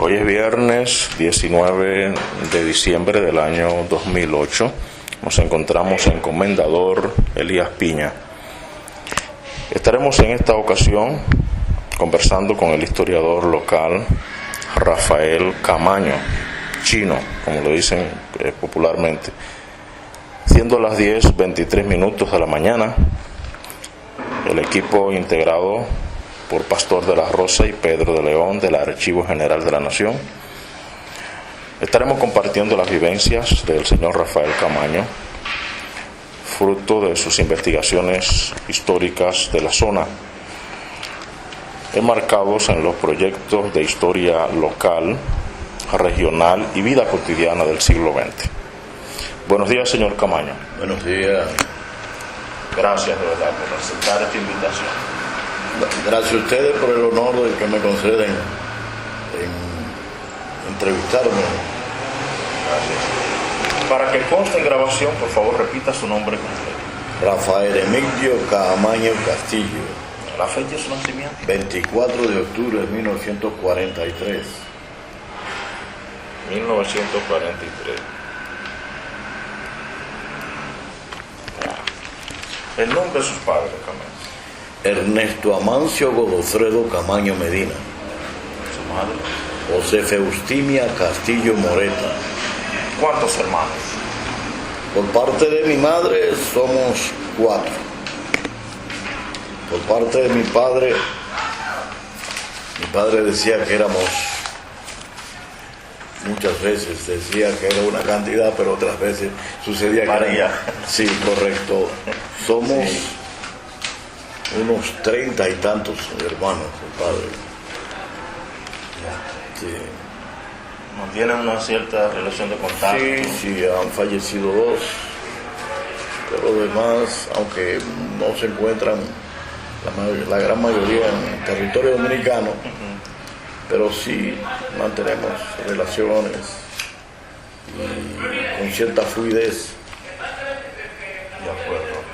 Hoy es viernes 19 de diciembre del año 2008. Nos encontramos en Comendador Elías Piña. Estaremos en esta ocasión conversando con el historiador local Rafael Camaño, Chino, como lo dicen popularmente. Siendo las 10:23 de la mañana, el equipo integrado por Pastor de la Rosa y Pedro de León del Archivo General de la Nación, estaremos compartiendo las vivencias del señor Rafael Camaño, fruto de sus investigaciones históricas de la zona, enmarcados en los proyectos de historia local, regional y vida cotidiana del siglo XX. Buenos días, señor Camaño. Buenos días. Gracias de verdad por aceptar esta invitación. Gracias a ustedes por el honor de que me conceden en entrevistarme. Gracias. Para que conste en grabación, por favor, repita su nombre completo. Rafael Emilio Camaño Castillo. La fecha de su nacimiento. 24 de octubre de 1943. 1943. El nombre de sus padres, Camaño. Ernesto Amancio Godofredo Camaño Medina. Su madre. Josefa Eustimia Castillo Moreta. ¿Cuántos hermanos? Por parte de mi madre somos 4. Por parte de mi padre decía que éramos, muchas veces decía que era una cantidad, pero otras veces sucedía que María. Sí, correcto. Somos unos 30 y tantos hermanos, padre. Sí. ¿No tienen una cierta relación de contacto? Sí, han fallecido 2, pero los demás, aunque no se encuentran la gran mayoría en el territorio dominicano, pero sí mantenemos relaciones y con cierta fluidez. De acuerdo.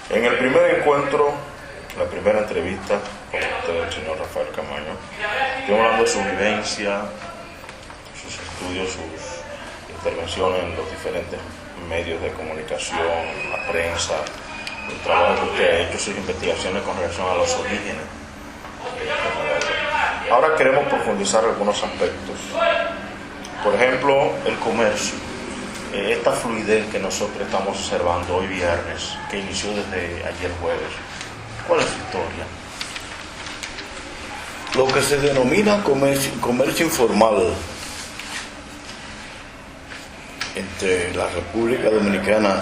En el primer encuentro, la primera entrevista con usted, el señor Rafael Camaño, estuvimos hablando de su vivencia, sus estudios, sus intervenciones en los diferentes medios de comunicación, la prensa, el trabajo que usted ha hecho, sus investigaciones con relación a los orígenes. Ahora queremos profundizar algunos aspectos. Por ejemplo, el comercio. Esta fluidez que nosotros estamos observando hoy viernes, que inició desde ayer jueves, ¿cuál es su historia? Lo que se denomina comercio informal entre la República Dominicana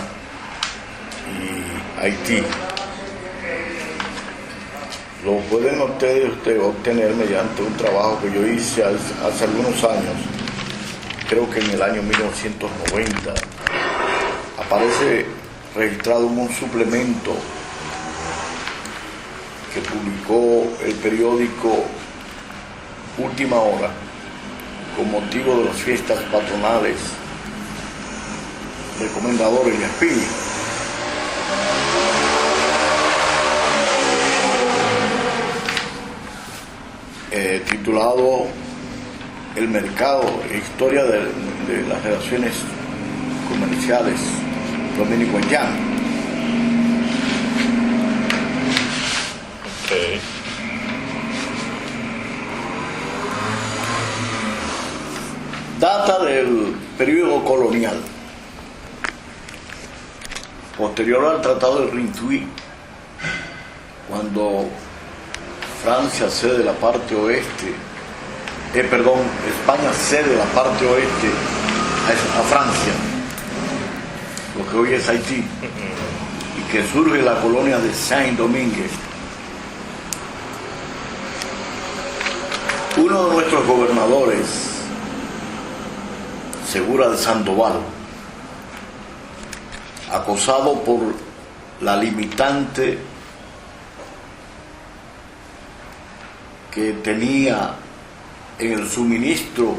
y Haití lo pueden ustedes obtener mediante un trabajo que yo hice hace algunos años. Creo que en el año 1990 aparece registrado en un suplemento que publicó el periódico Última Hora con motivo de las fiestas patronales del Comendador Elías Piña. Titulado El mercado, historia de las relaciones comerciales dominico-haitianas. Okay. Data del periodo colonial, posterior al Tratado de Rintuí, cuando Francia cede la parte oeste, España cede la parte oeste a Francia, lo que hoy es Haití, y que surge la colonia de Saint-Domingue. Uno de nuestros gobernadores, Segura de Sandoval, acosado por la limitante que tenía en el suministro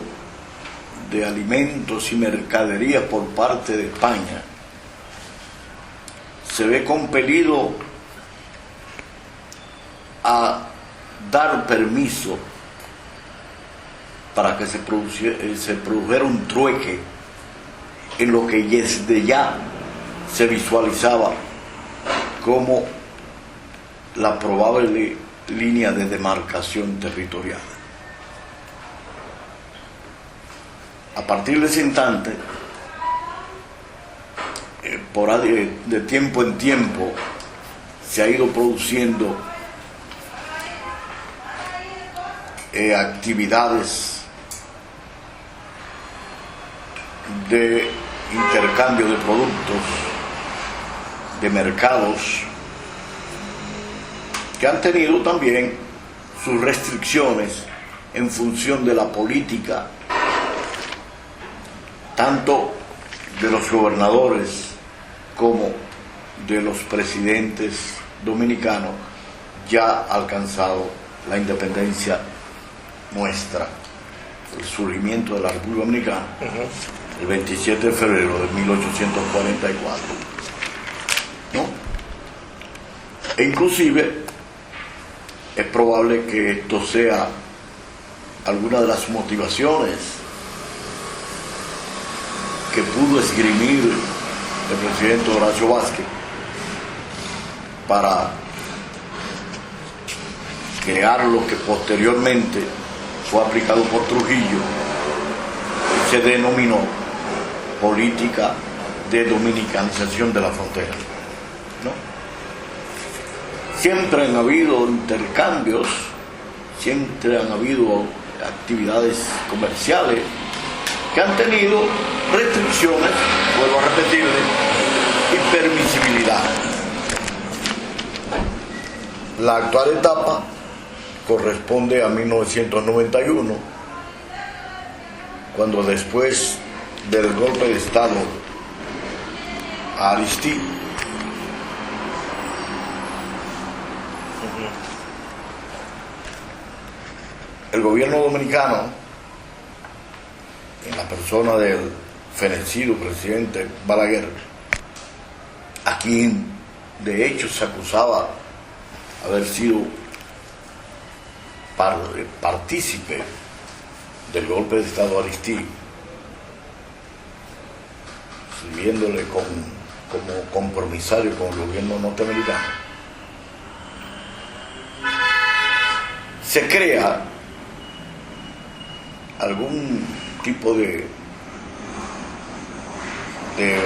de alimentos y mercaderías por parte de España, se ve compelido a dar permiso para que se produjera un trueque en lo que desde ya se visualizaba como la probable línea de demarcación territorial. A partir de ese instante, de tiempo en tiempo, se ha ido produciendo actividades de intercambio de productos, de mercados, que han tenido también sus restricciones en función de la política, tanto de los gobernadores como de los presidentes dominicanos ya alcanzado la independencia nuestra, el surgimiento de la República Dominicana, el 27 de febrero de 1844, ¿no? E inclusive es probable que esto sea alguna de las motivaciones que pudo esgrimir el presidente Horacio Vázquez para crear lo que posteriormente fue aplicado por Trujillo y se denominó política de dominicanización de la frontera, ¿no? Siempre han habido intercambios, siempre han habido actividades comerciales que han tenido restricciones, vuelvo a repetirle, y permisibilidad. La actual etapa corresponde a 1991, cuando después del golpe de Estado a Aristide, el gobierno dominicano, en la persona del fenecido presidente Balaguer, a quien de hecho se acusaba haber sido partícipe del golpe de Estado a Aristide, sirviéndole como compromisario con el gobierno norteamericano, se crea algún tipo de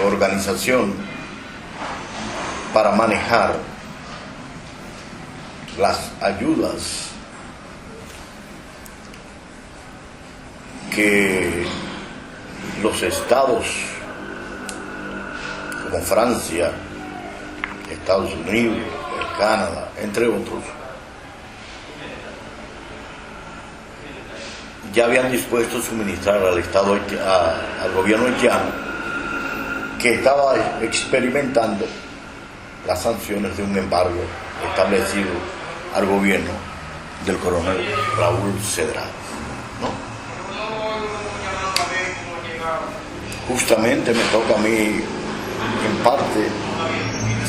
organización para manejar las ayudas que los estados como Francia, Estados Unidos, Canadá, entre otros, ya habían dispuesto a suministrar al Estado, al gobierno haitiano, que estaba experimentando las sanciones de un embargo establecido al gobierno del coronel Raúl Cedrás, ¿no? Justamente me toca a mí, en parte,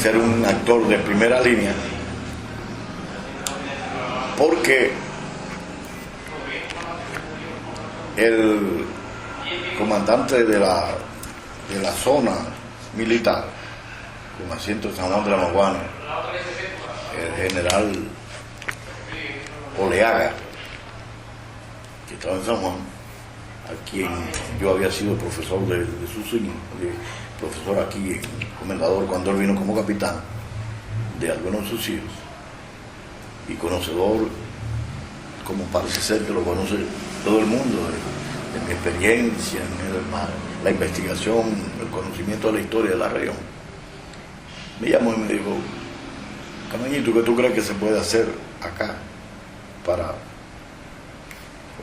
ser un actor de primera línea, porque el comandante de la zona militar con asiento en San Juan de la Maguana, el general Oleaga, que estaba en San Juan, a quien yo había sido profesor de profesor aquí, comendador, cuando él vino como capitán de algunos de sus hijos, y conocedor, como parece ser que lo conoce todo el mundo, de mi experiencia en la investigación, el conocimiento de la historia de la región. Me llamó y me dijo: Camañito, ¿qué tú crees que se puede hacer acá para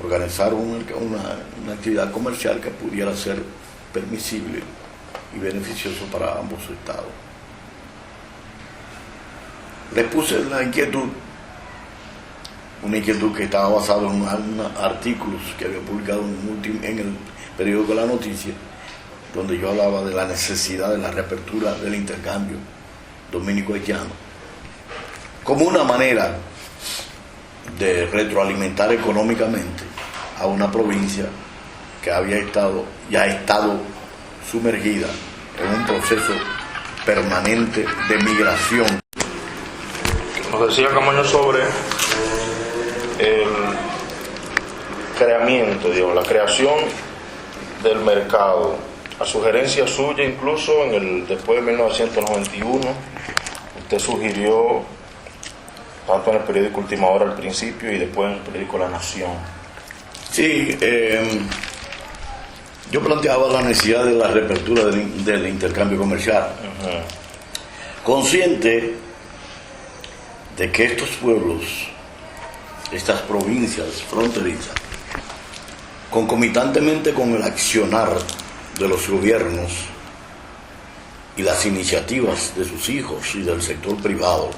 organizar una actividad comercial que pudiera ser permisible y beneficioso para ambos estados? Les puse la inquietud, una inquietud que estaba basada en artículos que había publicado en el periódico La Noticia, donde yo hablaba de la necesidad de la reapertura del intercambio dominico-haitiano como una manera de retroalimentar económicamente a una provincia que había estado y ha estado sumergida en un proceso permanente de migración. Nos decía Camaño sobre el creamiento, digamos, la creación del mercado, a sugerencia suya incluso después de 1991, usted sugirió, tanto en el periódico Última Hora al principio y después en el periódico La Nación. Sí, yo planteaba la necesidad de la reapertura del intercambio comercial, consciente de que estos pueblos, estas provincias fronterizas, concomitantemente con el accionar de los gobiernos y las iniciativas de sus hijos y del sector privado,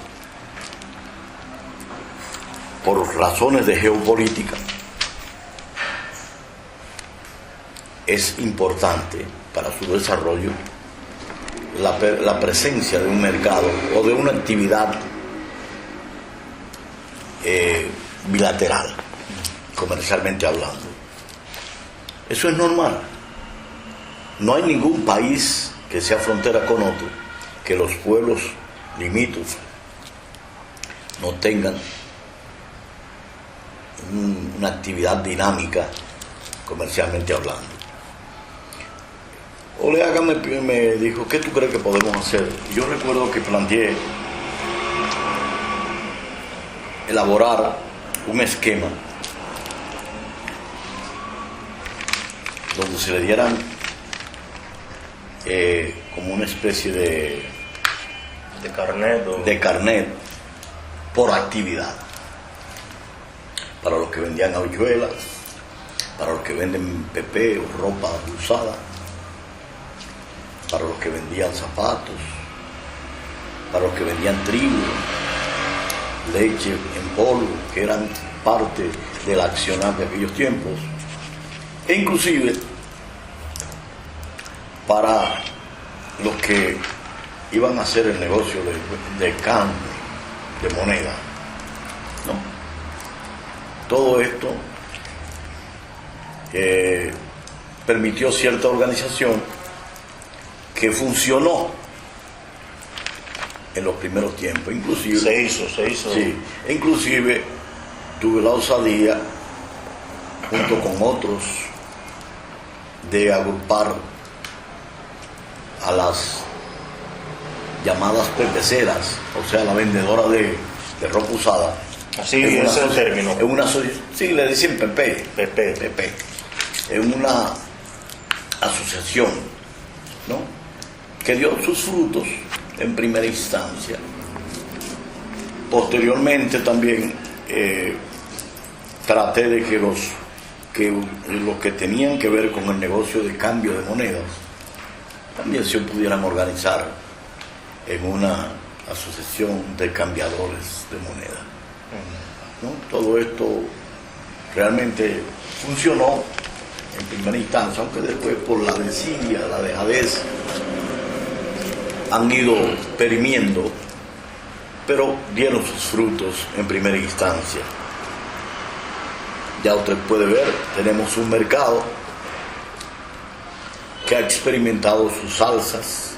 por razones de geopolítica, es importante para su desarrollo la presencia de un mercado o de una actividad bilateral, comercialmente hablando. Eso es normal. No hay ningún país que sea frontera con otro que los pueblos limítrofes no tengan una actividad dinámica comercialmente hablando. Oleaga me dijo, ¿qué tú crees que podemos hacer? Yo recuerdo que planteé elaborar un esquema donde se le dieran como una especie de carnet por actividad, para los que vendían habichuelas, para los que venden PP o ropa usada, para los que vendían zapatos, para los que vendían trigo, leche en polvo, que eran parte del accionar de aquellos tiempos, e inclusive para los que iban a hacer el negocio de cambio, de moneda, ¿no? Todo esto permitió cierta organización que funcionó en los primeros tiempos. Inclusive se hizo. Sí, inclusive tuve la osadía, junto con otros, de agrupar a las llamadas pepeceras, o sea, la vendedora de ropa usada. Así es el término. Sí, le dicen Pepe. En una asociación, ¿no?, que dio sus frutos en primera instancia. Posteriormente también traté de que los que tenían que ver con el negocio de cambio de monedas también se pudieran organizar en una asociación de cambiadores de moneda, ¿no? Todo esto realmente funcionó en primera instancia, aunque después por la desidia, la dejadez, han ido perimiendo, pero dieron sus frutos en primera instancia. Ya usted puede ver, tenemos un mercado que ha experimentado sus alzas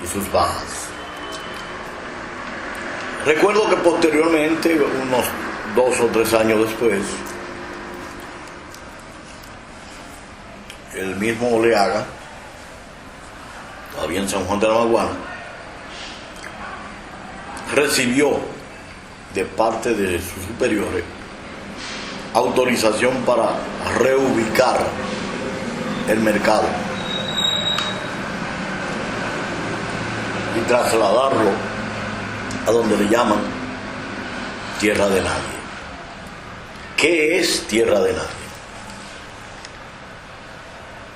y sus bajas. Recuerdo que posteriormente, unos 2 o 3 años después, el mismo Oleaga, todavía en San Juan de la Maguana, recibió de parte de sus superiores autorización para reubicar el mercado y trasladarlo a donde le llaman tierra de nadie. ¿Qué es tierra de nadie?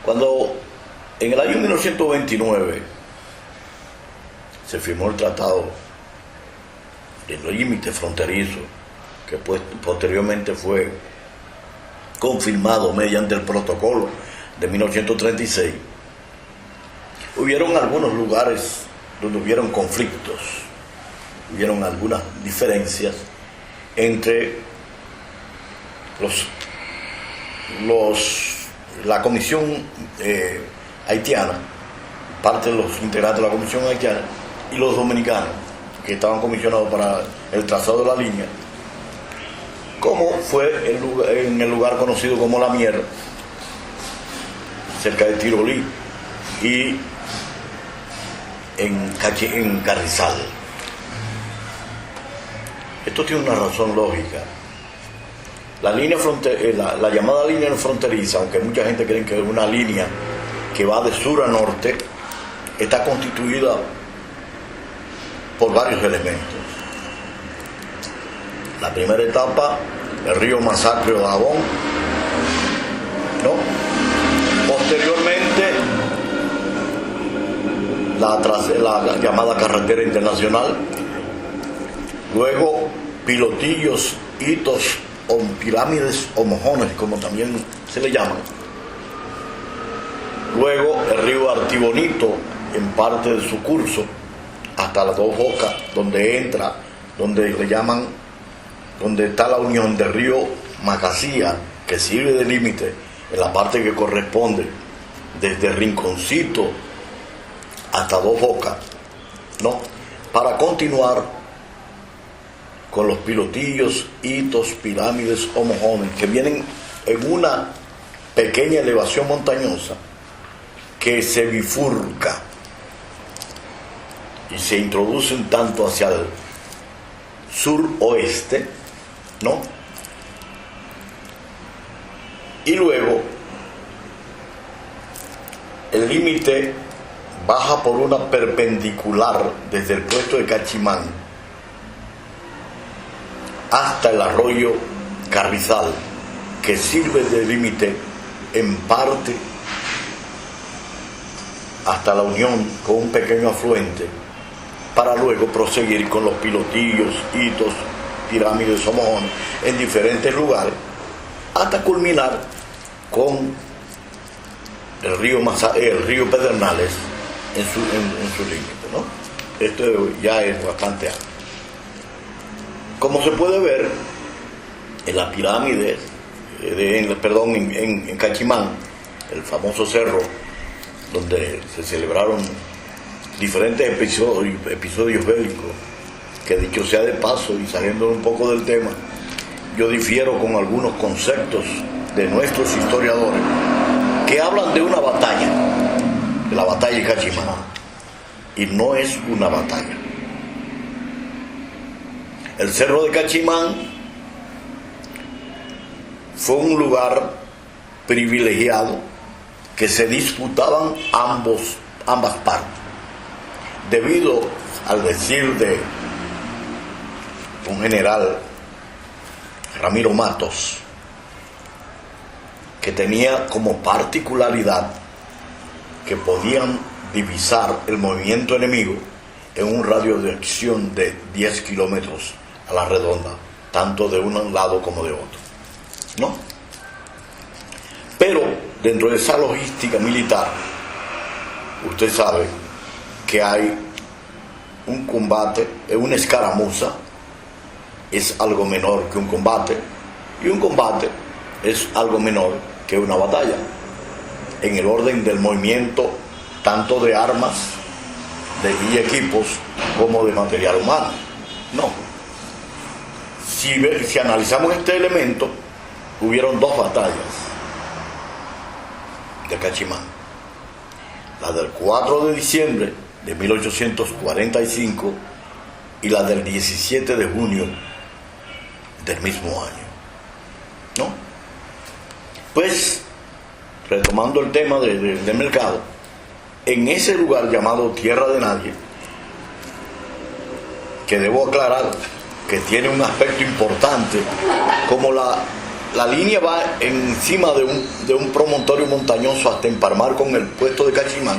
Cuando en el año 1929 se firmó el tratado de los límites fronterizos, que posteriormente fue confirmado mediante el protocolo de 1936, hubieron algunos lugares donde hubieron conflictos, hubieron algunas diferencias entre los la comisión haitiana, parte de los integrantes de la comisión haitiana y los dominicanos que estaban comisionados para el trazado de la línea, como fue en el lugar conocido como La Mier, cerca de Tirolí, y en Carrizal. Esto tiene una razón lógica. La llamada línea fronteriza, aunque mucha gente cree que es una línea que va de sur a norte, está constituida por varios elementos. La primera etapa, el río Masacre o Dajabón, ¿no? Posteriormente, la llamada carretera internacional, luego pilotillos, hitos o pirámides o mojones, como también se le llaman. Luego el río Artibonito en parte de su curso hasta las Dos Bocas, donde entra, donde le llaman, donde está la unión del río Macasía, que sirve de límite en la parte que corresponde desde Rinconcito hasta Dos Bocas, ¿no? Para continuar con los pilotillos, hitos, pirámides o mojones, que vienen en una pequeña elevación montañosa que se bifurca y se introducen tanto hacia el sur-oeste, ¿no? Y luego el límite baja por una perpendicular desde el puesto de Cachimán hasta el arroyo Carrizal, que sirve de límite en parte hasta la unión con un pequeño afluente, para luego proseguir con los pilotillos, hitos, pirámides o mojones en diferentes lugares, hasta culminar con el río Pedernales en su límite, ¿no? Esto ya es bastante amplio. Como se puede ver en las pirámides, en Cachimán, el famoso cerro donde se celebraron diferentes episodios bélicos, que dicho sea de paso y saliendo un poco del tema, yo difiero con algunos conceptos de nuestros historiadores que hablan de una batalla, de la batalla de Cachimán, y no es una batalla. El cerro de Cachimán fue un lugar privilegiado que se disputaban ambas partes, debido al decir de un general, Ramiro Matos, que tenía como particularidad que podían divisar el movimiento enemigo en un radio de acción de 10 kilómetros a la redonda, tanto de un lado como de otro, ¿no? Pero dentro de esa logística militar, usted sabe que hay un combate, una escaramuza es algo menor que un combate, y un combate es algo menor que una batalla, en el orden del movimiento tanto de armas y equipos como de material humano. No. Si analizamos este elemento, hubieron dos batallas de Cachimán. La del 4 de diciembre de 1845 y la del 17 de junio del mismo año, ¿no? Pues, retomando el tema del mercado, en ese lugar llamado Tierra de Nadie, que debo aclarar que tiene un aspecto importante, como la línea va encima de un promontorio montañoso hasta empalmar con el puesto de Cachimán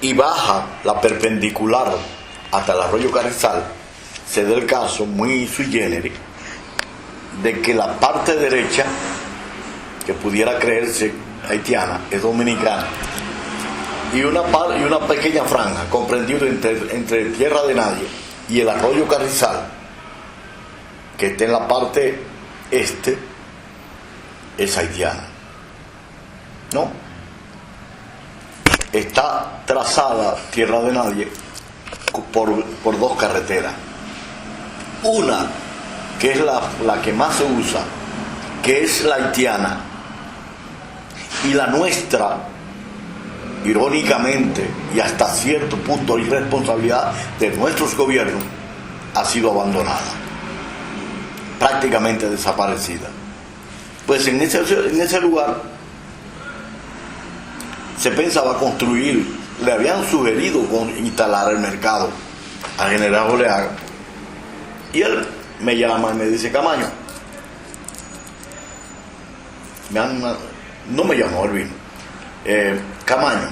y baja la perpendicular hasta el arroyo Carrizal, se da el caso muy sui generis de que la parte derecha, que pudiera creerse haitiana, es dominicana, y una pequeña franja comprendida entre Tierra de Nadie y el arroyo Carrizal, que está en la parte este, es haitiana. ¿No? Está trazada Tierra de Nadie por dos carreteras. Una, que es la que más se usa, que es la haitiana, y la nuestra, irónicamente y hasta cierto punto irresponsabilidad de nuestros gobiernos, ha sido abandonada, prácticamente desaparecida. Pues en ese lugar se pensaba construir, le habían sugerido instalar el mercado al general Oleaga, y él me llama y me dice: Camaño, no me llamó, él vino, Camaño,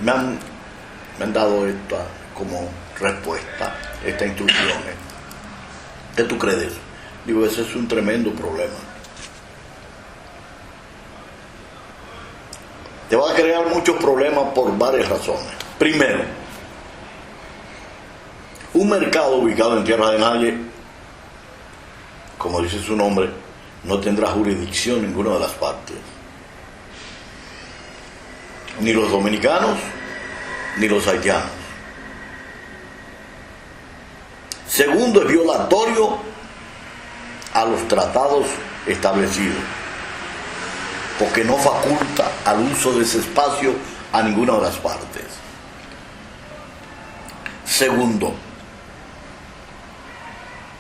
me han dado esta como respuesta, estas instrucciones. ¿Qué tú crees de eso? Digo, ese es un tremendo problema. Te va a crear muchos problemas por varias razones. Primero, un mercado ubicado en Tierra de Nadie, como dice su nombre, no tendrá jurisdicción en ninguna de las partes. Ni los dominicanos, ni los haitianos. Segundo, es violatorio a los tratados establecidos, porque no faculta al uso de ese espacio a ninguna de las partes. Segundo,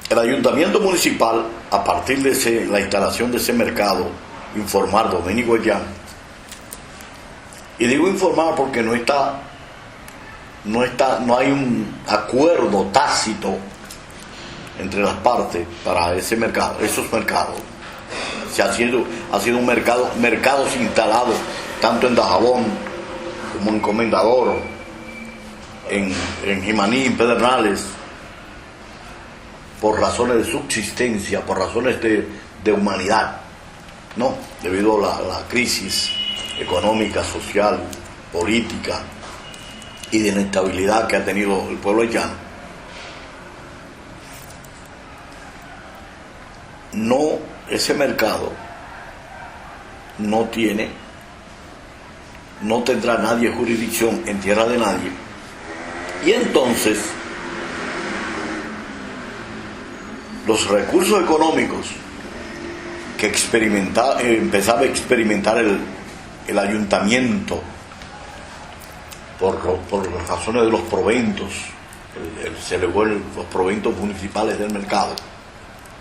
el ayuntamiento municipal, a partir de la instalación de ese mercado informal Dominico Haitiano, y digo informar porque no hay un acuerdo tácito entre las partes para esos mercados. Ha sido un mercados instalados tanto en Dajabón como en Comendador, en Jimaní, en Pedernales, por razones de subsistencia, por razones de humanidad, ¿no? Debido a la crisis económica, social, política y de inestabilidad que ha tenido el pueblo haitiano. Ese mercado no tendrá nadie jurisdicción en Tierra de Nadie, y entonces los recursos económicos que empezaba a experimentar el ayuntamiento por razones de los proventos, se elevó los proventos municipales del mercado,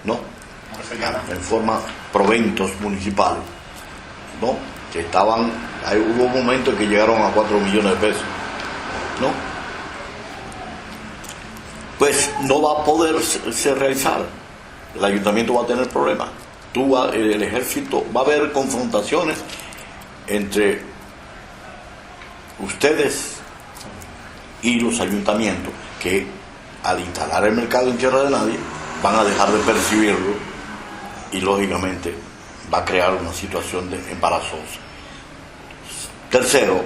¿no? En forma proventos municipales, ¿no? Que hubo momentos que llegaron a 4 millones de pesos, ¿no? Pues no va a poder realizar. El ayuntamiento va a tener problemas. El ejército, va a haber confrontaciones entre ustedes y los ayuntamientos, que al instalar el mercado en Tierra de Nadie van a dejar de percibirlo, y lógicamente va a crear una situación embarazosa. Tercero,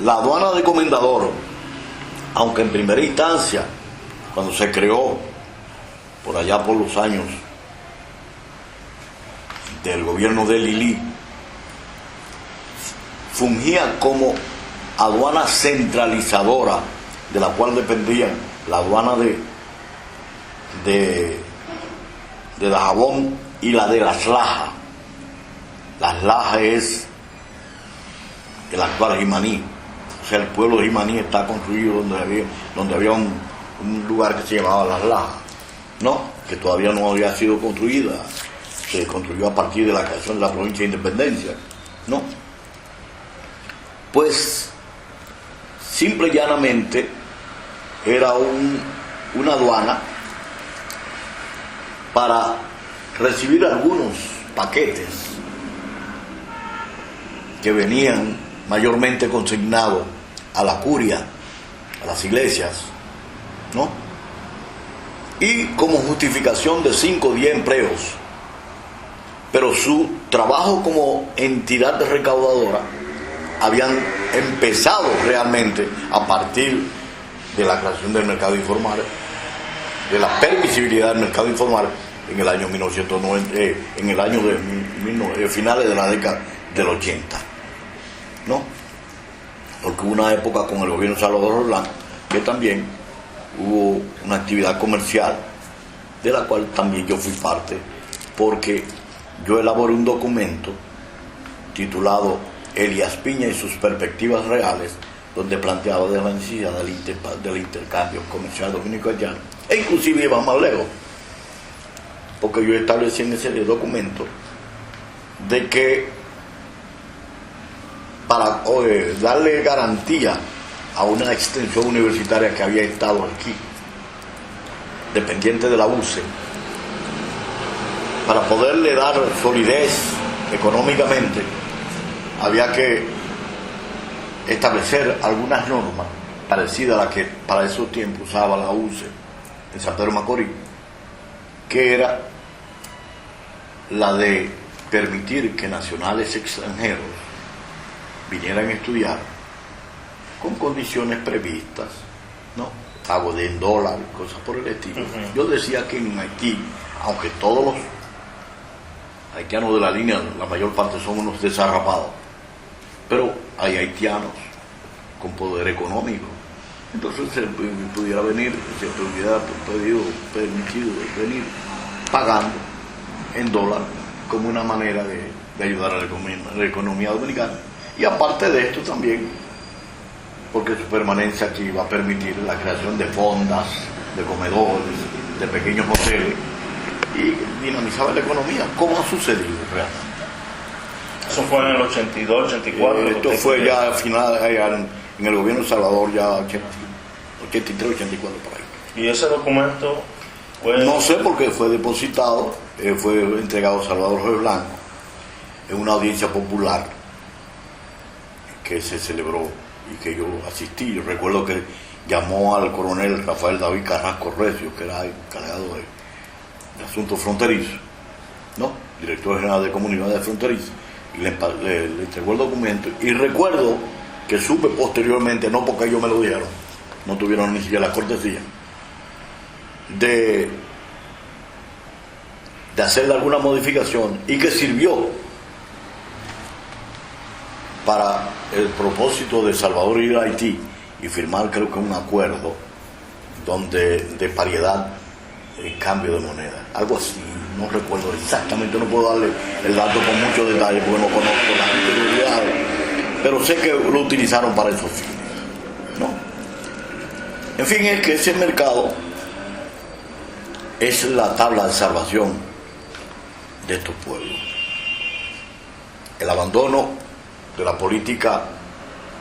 la aduana de Comendador, aunque en primera instancia, cuando se creó por allá por los años del gobierno de Lili, fungía como aduana centralizadora, de la cual dependían la aduana de Dajabón y la de Las Lajas. Las Lajas es el actual Jimaní. O sea, el pueblo de Jimaní está construido donde había un lugar que se llamaba Las Lajas, ¿no? Que todavía no había sido construida. Se construyó a partir de la creación de la provincia de Independencia, ¿no? Pues simple y llanamente era una aduana para recibir algunos paquetes que venían mayormente consignados a la curia, a las iglesias, ¿no? Y como justificación de 5 o 10 empleos. Pero su trabajo como entidad recaudadora habían empezado realmente a partir de la creación del mercado informal, de la permisibilidad del mercado informal, en el año 1990, en el año de finales de la década del 80, ¿no? Porque hubo una época con el gobierno de Salvador Roldán que también hubo una actividad comercial de la cual también yo fui parte, porque yo elaboré un documento titulado Elías Piña y sus perspectivas reales, donde planteaba de la necesidad del intercambio comercial dominico-haitiano, e inclusive iba más lejos, porque yo establecí en ese documento de que para darle garantía a una extensión universitaria que había estado aquí, dependiente de la UCE, para poderle dar solidez económicamente, había que establecer algunas normas parecidas a las que para esos tiempos usaba la UCE en San Pedro Macorís, que era la de permitir que nacionales extranjeros vinieran a estudiar con condiciones previstas, ¿no? Pago de en dólar, cosas por el estilo. Yo decía que en Haití, aunque todos los haitianos de la línea, la mayor parte son unos desarrapados, pero hay haitianos con poder económico. Entonces se pudiera venir, se pudiera permitido venir pagando en dólar como una manera de ayudar a la economía dominicana. Y aparte de esto también, porque su permanencia aquí va a permitir la creación de fondas, de comedores, de pequeños hoteles, y dinamizaba la economía, como ha sucedido realmente. Eso fue en el 82, 84. Esto fue ya al final, en el gobierno de Salvador, ya 83, 84 por ahí. ¿Y ese documento fue...? No sé por qué fue depositado, fue entregado a Salvador Jorge Blanco en una audiencia popular que se celebró y que yo asistí. Yo recuerdo que llamó al coronel Rafael David Carrasco Recio, que era el encargado de asuntos fronterizos, ¿no? Director general de comunidades fronterizas, y le entregó el documento. Y recuerdo que supe posteriormente, no porque ellos me lo dijeron, no tuvieron ni siquiera la cortesía de hacerle alguna modificación, y que sirvió para el propósito de Salvador ir a Haití y firmar, creo que un acuerdo de paridad en cambio de moneda, algo así. No recuerdo exactamente, no puedo darle el dato con mucho detalle porque no conozco la anterioridad, pero sé que lo utilizaron para esos fines, ¿no? En fin, es que ese mercado es la tabla de salvación de estos pueblos. El abandono de la política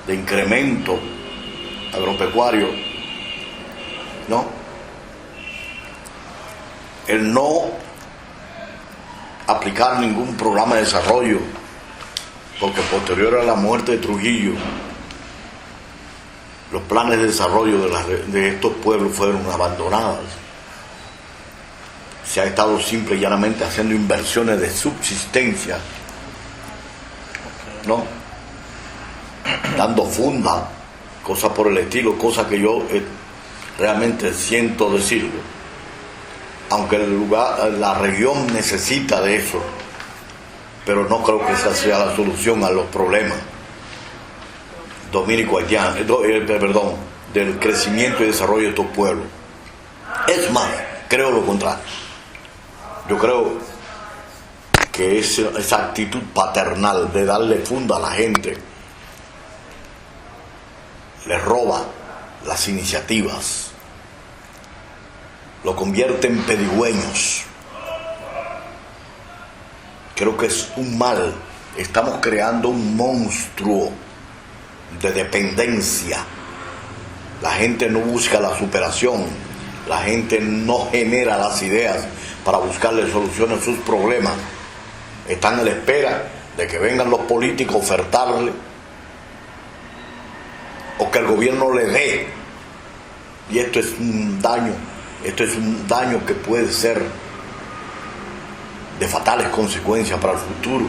de incremento agropecuario, ¿no? El no aplicar ningún programa de desarrollo, porque posterior a la muerte de Trujillo, los planes de desarrollo de estos pueblos fueron abandonados. Se ha estado simple y llanamente haciendo inversiones de subsistencia, ¿no? Dando funda, cosas por el estilo, cosas que yo realmente siento decirlo, aunque el lugar, la región necesita de eso, pero no creo que esa sea la solución a los problemas dominico-haitianos, del crecimiento y desarrollo de estos pueblos. Es más, creo lo contrario. Yo creo que esa actitud paternal de darle funda a la gente le roba las iniciativas, lo convierte en pedigüeños. Creo que es un mal. Estamos creando un monstruo de dependencia. La gente no busca la superación, la gente no genera las ideas para buscarle soluciones a sus problemas. Están a la espera de que vengan los políticos a ofertarle, o que el gobierno le dé. Y esto es un daño que puede ser de fatales consecuencias para el futuro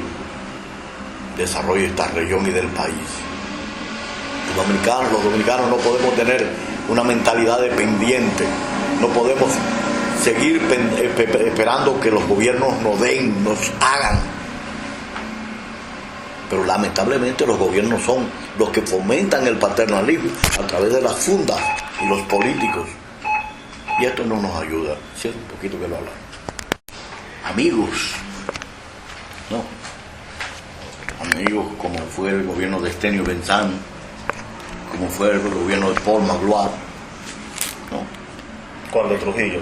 desarrollo de esta región y del país. Los dominicanos no podemos tener una mentalidad dependiente, no podemos seguir esperando que los gobiernos nos hagan. Pero lamentablemente los gobiernos son los que fomentan el paternalismo a través de las fundas y los políticos. Y esto no nos ayuda. Sí, un poquito que lo hablan. Amigos, ¿no? Amigos como fue el gobierno de Estenio Benzán, como fue el gobierno de Paul Magloire, ¿no? Cuando Trujillo.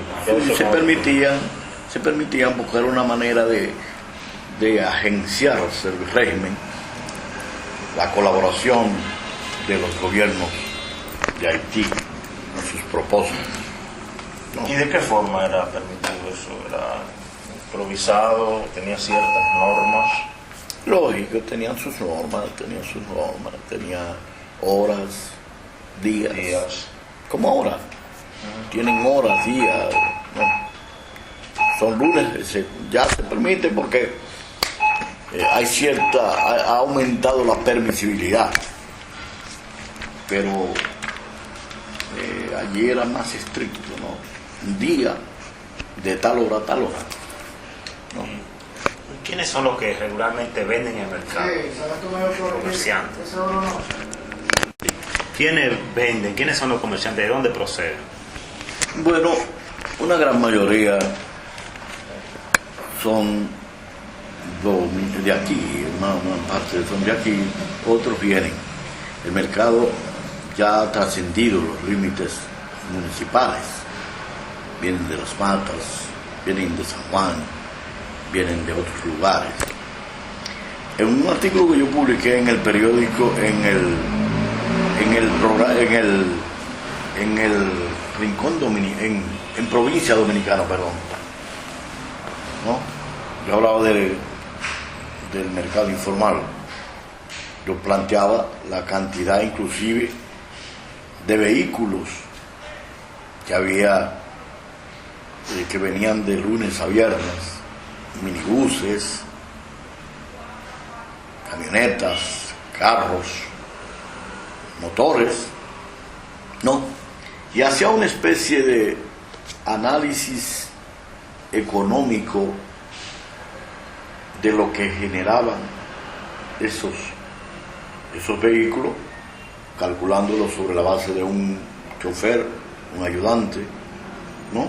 Se permitían buscar una manera de agenciarse el régimen, la colaboración de los gobiernos de Haití en sus propósitos, ¿no? ¿Y de qué forma era permitido eso? ¿Era improvisado? ¿Tenía ciertas normas? Lógico, tenían sus normas, tenía horas, días. Como ahora. Tienen horas, días, ¿no? Son lunes, ya se permite porque ha aumentado la permisibilidad. Pero allí era más estricto, ¿no? Un día de tal hora a tal hora, ¿no? ¿Quiénes son los que regularmente venden en el mercado? Los comerciantes. ¿Quiénes venden? ¿Quiénes son los comerciantes? ¿De dónde proceden? Bueno, una gran mayoría son de aquí, una parte son de aquí, otros vienen. El mercado ya ha trascendido los límites municipales. Vienen de Las Matas, vienen de San Juan, vienen de otros lugares. En un artículo que yo publiqué en el periódico, en el Rincón en Provincia Dominicana, perdón, ¿no? Yo hablaba del mercado informal. Yo planteaba la cantidad inclusive de vehículos que había, que venían de lunes a viernes, minibuses, camionetas, carros, motores, ¿no? Y hacía una especie de análisis económico de lo que generaban esos vehículos, calculándolo sobre la base de un chofer, un ayudante, ¿no?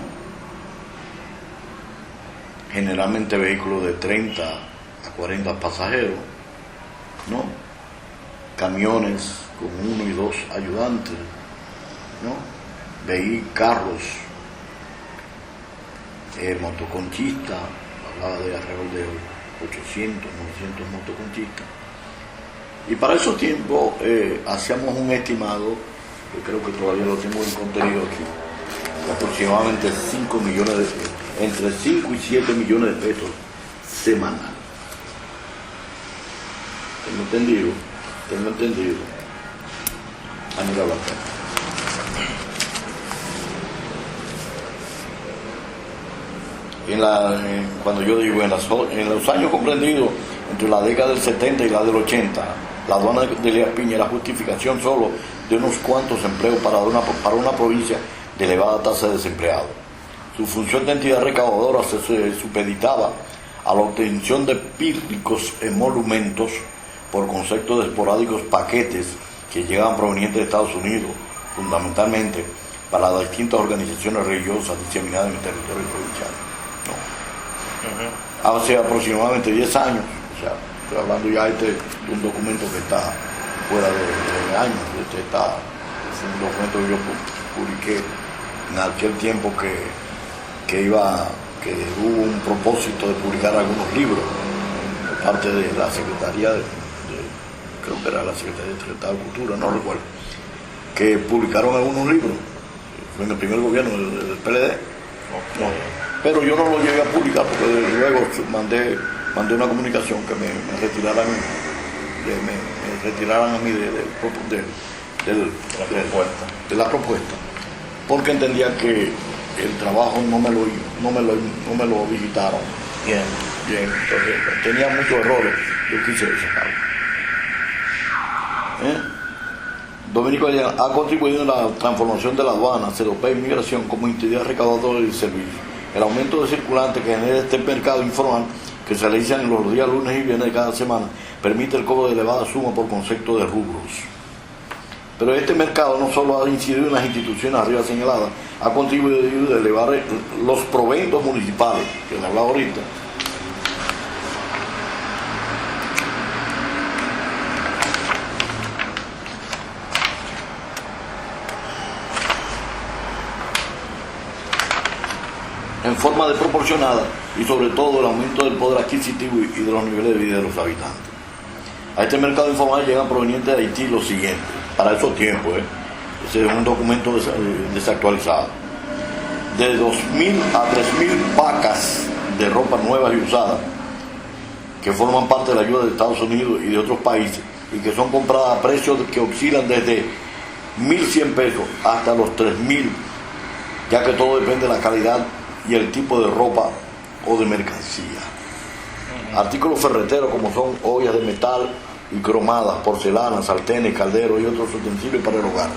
Generalmente vehículos de 30 a 40 pasajeros, ¿no? Camiones con 1 y 2 ayudantes, ¿no? Carros, motoconchistas, hablaba de alrededor de 800, 900 motoconchistas. Y para esos tiempos hacíamos un estimado, que creo que todavía lo tengo en contenido aquí, de aproximadamente 5 millones de pesos, entre 5 y 7 millones de pesos semanal. Tengo entendido. Aníbal Blanco. Cuando yo digo en los años comprendidos entre la década del 70 y la del 80, la aduana de Elías Piña era justificación solo de unos cuantos empleos para una provincia de elevada tasa de desempleados. Su función de entidad recaudadora se supeditaba a la obtención de pírricos emolumentos por concepto de esporádicos paquetes que llegaban provenientes de Estados Unidos, fundamentalmente para las distintas organizaciones religiosas diseminadas en el territorio provincial. Hace aproximadamente 10 años, o sea, estoy hablando ya de un documento que está fuera de años, es un documento que yo publiqué en aquel tiempo que hubo un propósito de publicar algunos libros por parte de la Secretaría creo que era la Secretaría de Cultura, no recuerdo, que publicaron algunos libros, fue en el primer gobierno del PLD. No, pero yo no lo llegué a publicar porque luego mandé una comunicación que me retiraran a mí de la propuesta, porque entendía que el trabajo no me lo digitaron bien, entonces tenía muchos errores, yo quise sacarlo. Dominico ha contribuido en la transformación de la aduana, CEDOPE y Migración como entidad recaudadora del servicio, El aumento de circulante que genera este mercado informal, que se realiza en los días lunes y viernes de cada semana, permite el cobro de elevada suma por concepto de rubros. Pero este mercado no solo ha incidido en las instituciones arriba señaladas, ha contribuido a elevar los proventos municipales, que le hablaba ahorita, en forma desproporcionada y sobre todo el aumento del poder adquisitivo y de los niveles de vida de los habitantes. A este mercado informal llegan provenientes de Haití los siguientes, para esos tiempos, ese es un documento desactualizado, de 2.000 a 3.000 pacas de ropa nuevas y usadas, que forman parte de la ayuda de Estados Unidos y de otros países, y que son compradas a precios que oscilan desde 1.100 pesos hasta los 3.000, ya que todo depende de la calidad y el tipo de ropa o de mercancía. Artículos ferreteros como son ollas de metal y cromadas, porcelanas, sartenes, calderos y otros utensilios para el hogar.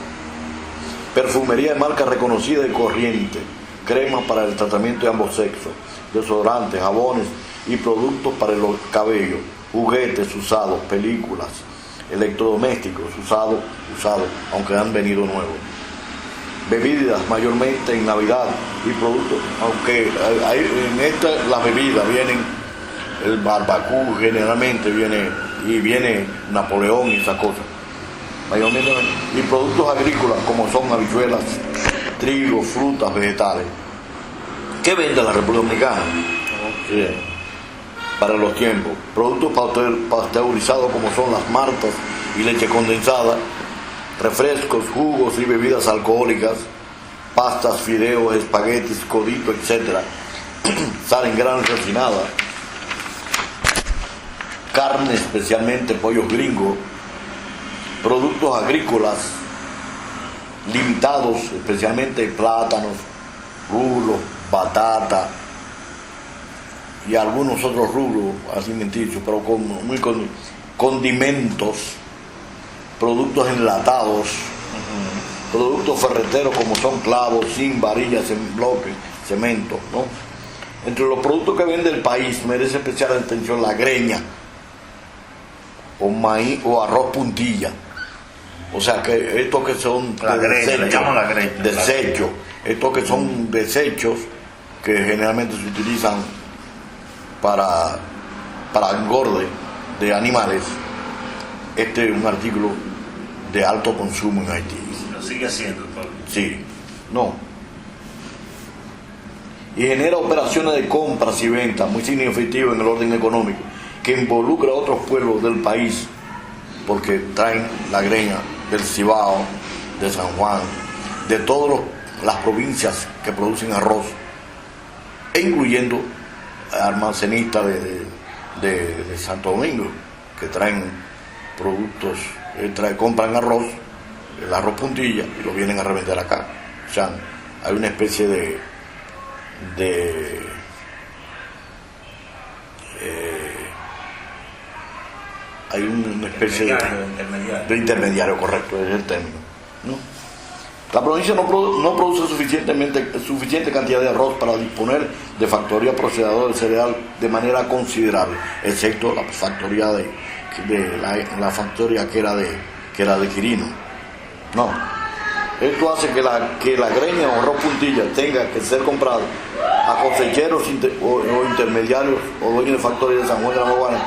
Perfumería de marca reconocida y corriente, cremas para el tratamiento de ambos sexos, desodorantes, jabones y productos para el cabello, juguetes usados, películas, electrodomésticos usados, aunque han venido nuevos. Bebidas mayormente en Navidad y productos, aunque hay, en esta las bebidas vienen el barbacú, generalmente viene Napoleón y esas cosas, mayormente, y productos agrícolas como son habichuelas, trigo, frutas, vegetales. ¿Qué vende la República Dominicana? Sí, para los tiempos, productos pasteurizados como son las maltas y leche condensada, refrescos, jugos y bebidas alcohólicas, pastas, fideos, espaguetis, codito, etc. Sal en grano refinada, carne, especialmente pollos gringos, productos agrícolas limitados, especialmente plátanos, rulos, batata y algunos otros rubros alimenticios, pero con condimentos, productos enlatados, productos ferreteros como son clavos, zinc, varillas en bloque, cemento, ¿no? Entre los productos que vende el país merece especial atención la greña, o maíz o arroz puntilla. O sea que estos que son desechos, estos que son desechos que generalmente se utilizan para engorde de animales. Este es un artículo de alto consumo en Haití. Lo sigue haciendo todo. Sí, no. Y genera operaciones de compras y ventas muy significativas en el orden económico, que involucra a otros pueblos del país, porque traen la greña del Cibao, de San Juan, de todas las provincias que producen arroz, e incluyendo almacenistas de Santo Domingo, que traen productos, compran arroz, el arroz puntilla, y lo vienen a revender acá. O sea, hay una especie de intermediario, correcto, es el término, ¿no? La provincia no produce suficiente cantidad de arroz para disponer de factoría procesadora de cereal de manera considerable, excepto la factoría la factoría que era de Quirino. No. Esto hace que la greña o arroz puntilla tenga que ser comprado a cosecheros o intermediarios o dueños de factorías de San Juan de la Maguana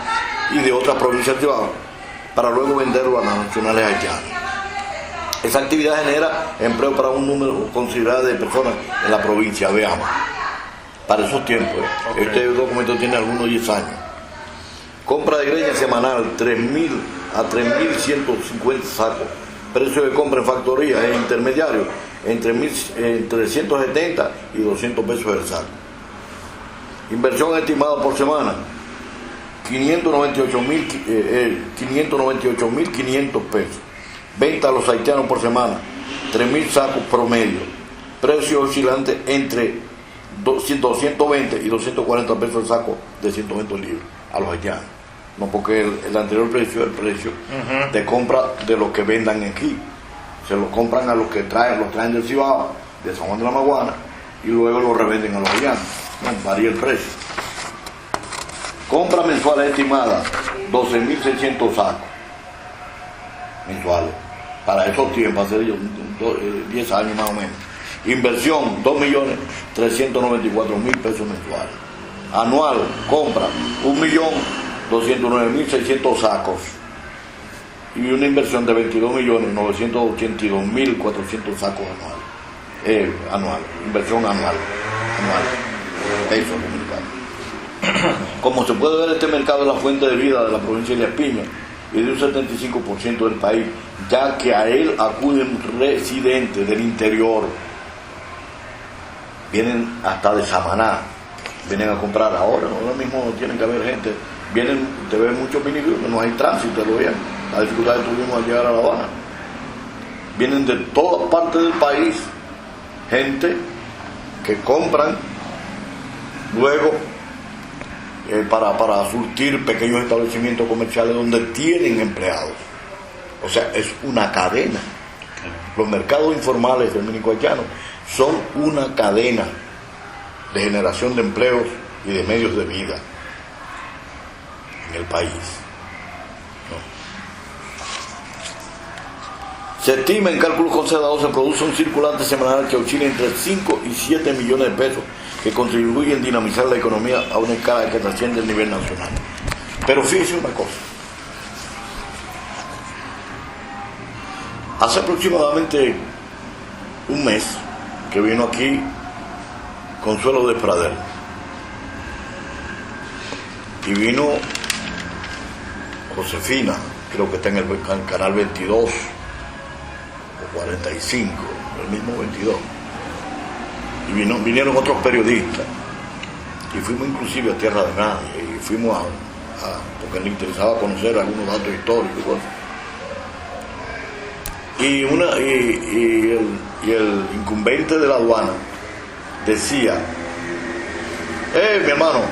y de otras provincias de Cibao, para luego venderlo a las nacionales haitianas. Esa actividad genera empleo para un número considerable de personas en la provincia, veamos, para esos tiempos. Okay. Este documento tiene algunos 10 años. Compra de greña semanal, 3.000 a 3.150 sacos. Precio de compra en factorías e intermediarios, entre 170 y 200 pesos el saco. Inversión estimada por semana, 598.500 pesos. Venta a los haitianos por semana, 3.000 sacos promedio. Precio oscilante entre 220 y 240 pesos el saco de 120 libras a los haitianos. No, porque el anterior precio es el precio de compra de los que vendan aquí. Se lo compran a los que los traen del Cibao, de San Juan de la Maguana, y luego lo revenden a los haitianos. varía el precio. Compra mensual estimada, 12.600 sacos mensuales. Para esos tiempos, hace 10 años más o menos. Inversión, 2.394.000 pesos mensuales. Anual, compra, 1.209.600 sacos. Y una inversión de 22.982.400 sacos anual. Inversión anual. Pesos dominicanos. Como se puede ver, este mercado es la fuente de vida de la provincia de Elías Piña y de un 75% del país, ya que a él acuden residentes del interior, vienen hasta de Samaná, vienen a comprar ahora mismo tienen que haber gente, vienen, te ven muchos minibús, no hay tránsito, lo vean, la dificultad que tuvimos al llegar a La Habana, vienen de todas partes del país, gente que compran luego para surtir pequeños establecimientos comerciales donde tienen empleados. O sea, es una cadena. Los mercados informales dominico-haitianos son una cadena de generación de empleos y de medios de vida en el país. Se estima en cálculos considerados se produce un circulante semanal que oscila entre 5 y 7 millones de pesos que contribuyen a dinamizar la economía a una escala que trasciende el nivel nacional. Pero fíjese una cosa. Hace aproximadamente un mes que vino aquí Consuelo de Pradel y vino Josefina, creo que está en el canal 22 o 45, el mismo 22, y vinieron otros periodistas y fuimos inclusive a Tierra de Nadie y fuimos porque le interesaba conocer algunos datos históricos y cosas. Y el incumbente de la aduana decía, mi hermano,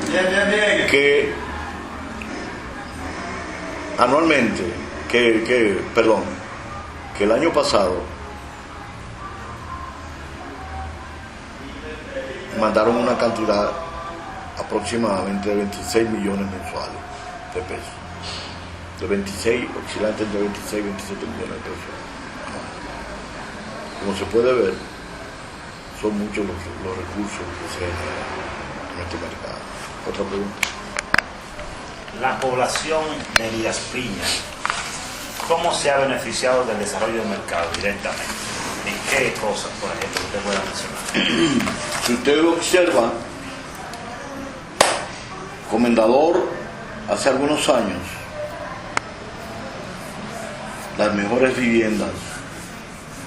que anualmente, que el año pasado mandaron una cantidad aproximadamente de 26 millones mensuales de pesos, de 26, oscilantes entre 26 y 27 millones de pesos. Como se puede ver, son muchos los recursos que se generan en este mercado. Otra pregunta. La población de Elías Piña, ¿cómo se ha beneficiado del desarrollo del mercado directamente? ¿En qué cosas, por ejemplo, usted pueda mencionar? Si usted lo observa, Comendador, hace algunos años, las mejores viviendas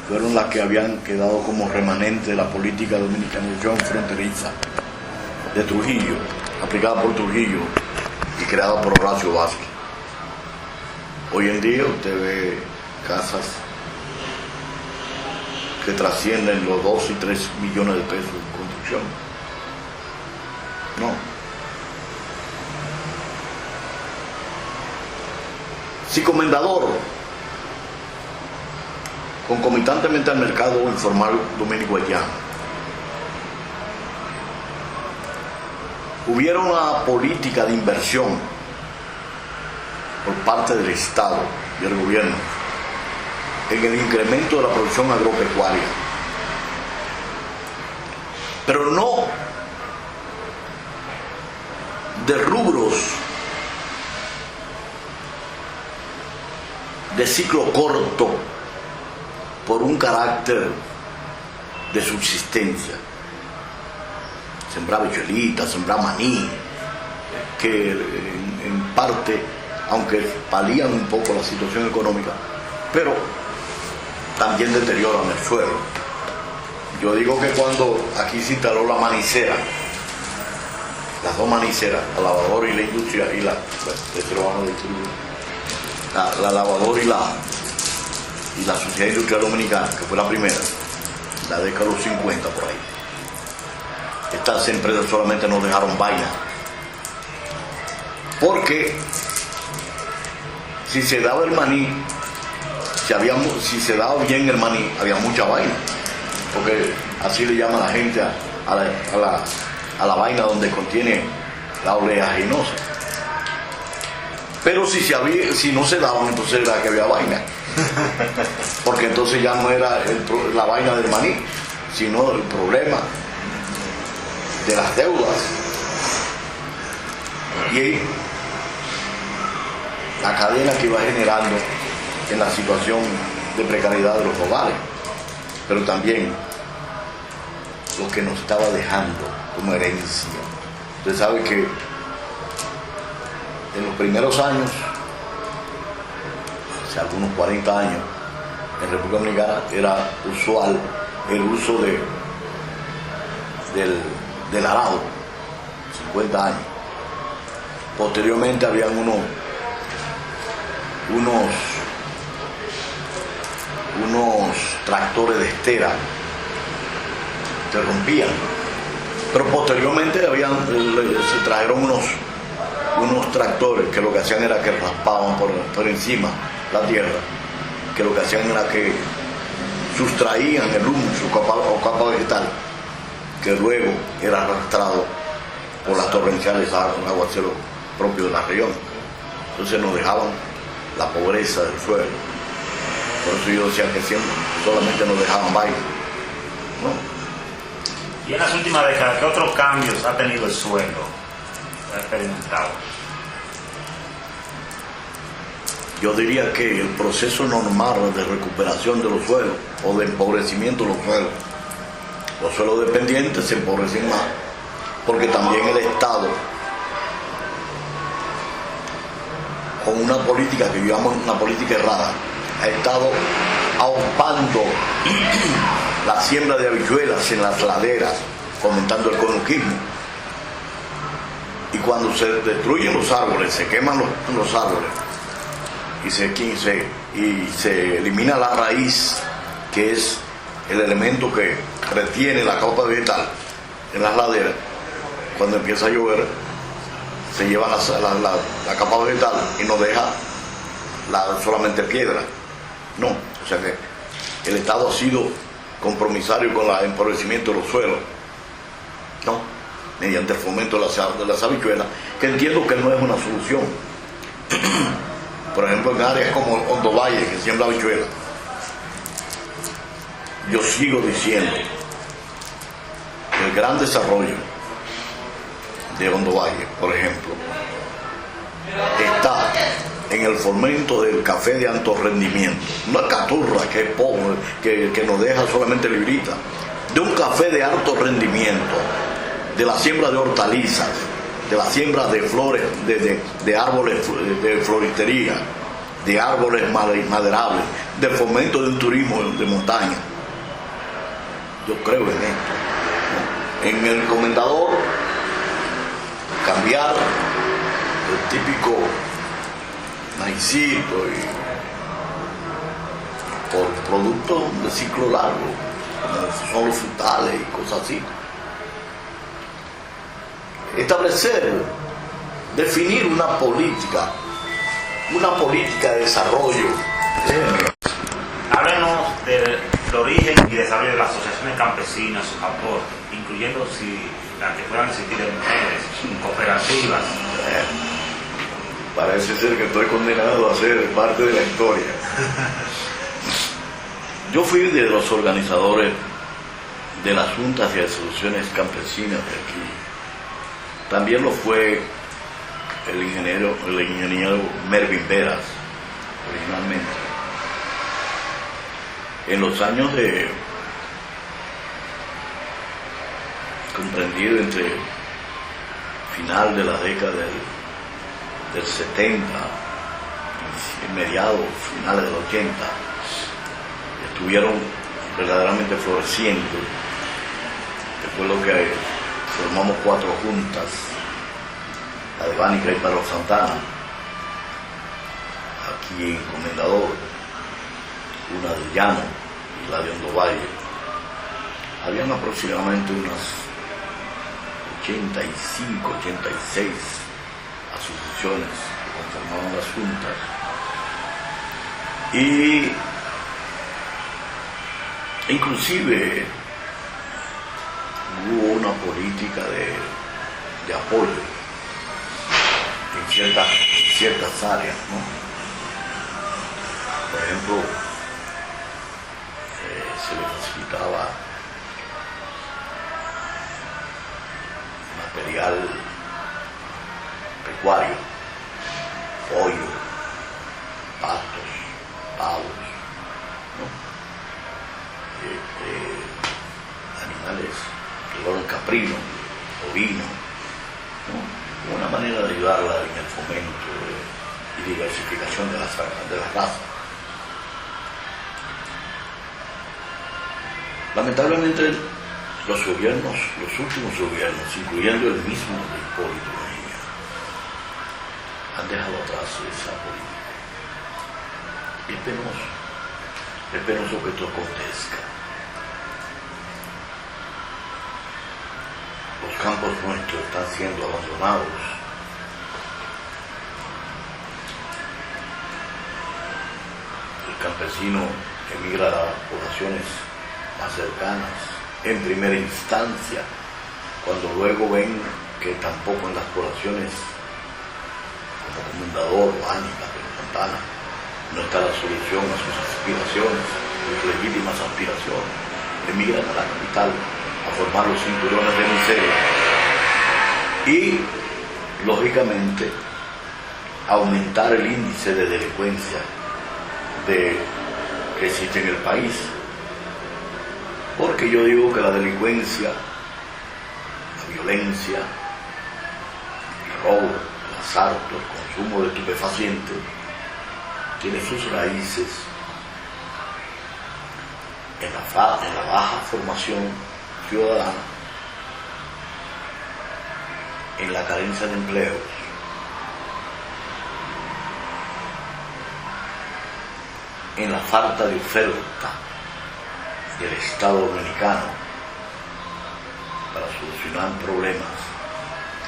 fueron las que habían quedado como remanente de la política de dominicanización fronteriza de Trujillo, aplicada por Trujillo y creada por Horacio Vázquez. Hoy en día usted ve casas que trascienden los 2 y 3 millones de pesos de construcción. No. Si Comendador, concomitantemente al mercado informal dominico-haitiano, hubiera una política de inversión por parte del Estado y el gobierno en el incremento de la producción agropecuaria, pero no de rubros de ciclo corto por un carácter de subsistencia, sembrar bichuelitas, sembrar maní, que en parte, aunque palían un poco la situación económica, pero también deterioran el suelo. Yo digo que cuando aquí se instaló la manicera, las dos maniceras, la lavadora y la industria, y la lavadora y la Sociedad Industrial Dominicana, que fue la primera, la década de los 50 por ahí. Estas empresas solamente nos dejaron vaina, porque si se daba el maní, si se daba bien el maní, había mucha vaina, porque así le llama la gente a a la vaina donde contiene la oleaginosa. Pero si no se daban, entonces era que había vaina. Porque entonces ya no era la vaina del maní, sino el problema de las deudas y la cadena que iba generando en la situación de precariedad de los hogares, pero también lo que nos estaba dejando como herencia. Usted sabe que en los primeros años, hace algunos 40 años, en República Dominicana era usual el uso del arado, 50 años. Posteriormente habían unos tractores de estera, se rompían. Pero posteriormente se trajeron unos tractores que lo que hacían era que raspaban por encima la tierra, que lo que hacían era que sustraían el humus o capa vegetal, que luego era arrastrado por las torrenciales aguaceros propios de la región. Entonces nos dejaban la pobreza del suelo. Por eso yo decía que siempre solamente nos dejaban vaina, ¿no? Y en las últimas décadas, ¿qué otros cambios ha tenido el suelo? ¿Ha experimentado? Yo diría que el proceso normal de recuperación de los suelos o de empobrecimiento de los suelos dependientes se empobrecen más, porque también el Estado, con una política que yo llamo una política errada, ha estado aupando la siembra de habichuelas en las laderas, fomentando el conuquismo. Y cuando se destruyen los árboles, se queman los árboles y se elimina la raíz, que es el elemento que retiene la capa vegetal en las laderas, cuando empieza a llover se lleva la capa vegetal y no deja solamente piedra. No, o sea que el Estado ha sido compromisario con el empobrecimiento de los suelos, ¿no? Mediante el fomento de las habichuelas, que entiendo que no es una solución. Por ejemplo, en áreas como Hondo Valle, que siembra habichuelas, yo sigo diciendo que el gran desarrollo de Hondo Valle, por ejemplo, está en el fomento del café de alto rendimiento. No es caturra, que es pobre, que nos deja solamente librita, de un café de alto rendimiento, de la siembra de hortalizas, de la siembra de flores, de árboles de floristería, de árboles maderables, del fomento de un turismo de montaña. Yo creo en esto, ¿no? En el comendador, cambiar el típico maicito por productos de ciclo largo, como son los frutales y cosas así. Establecer, definir una política de desarrollo. Háblenos del origen y desarrollo de las asociaciones campesinas, sus aportes, incluyendo las que puedan existir de mujeres, cooperativas. Parece ser que estoy condenado a ser parte de la historia. Yo fui de los organizadores de las juntas y asociaciones campesinas de aquí. También lo fue el ingeniero Mervin Veras, originalmente. En los años comprendido entre final de la década del 70 y mediados, finales del 80, estuvieron verdaderamente floreciendo. Después lo que formamos 4 juntas, la de Bánica y Palo Santana, aquí en Comendador, una de Llano y la de Hondo Valle. Habían aproximadamente unas 85, 86 asociaciones que conformaban las juntas, y inclusive hubo una política de de apoyo en ciertas áreas, ¿no? Por ejemplo, se le facilitaba material pecuario, pollo, patos, pavos, ¿no? Animales de orden caprino, ovino, ¿no? Una manera de ayudarla en el fomento y diversificación de las razas. Lamentablemente los últimos gobiernos, incluyendo el mismo de Hipólito Mejía, han dejado atrás esa política. Y es penoso que esto acontezca. Los campos nuestros están siendo abandonados. El campesino emigra a las poblaciones más cercanas en primera instancia, cuando luego ven que tampoco en las poblaciones como Comendador o Ánica, Santana, no está la solución a sus aspiraciones, sus legítimas aspiraciones. Emigran a la capital a formar los cinturones de miseria y, lógicamente, aumentar el índice de delincuencia que existe en el país. Porque yo digo que la delincuencia, la violencia, el robo, el asalto, el consumo de estupefacientes, tiene sus raíces en la baja formación ciudadana, en la carencia de empleos, en la falta de oferta del Estado Dominicano para solucionar problemas,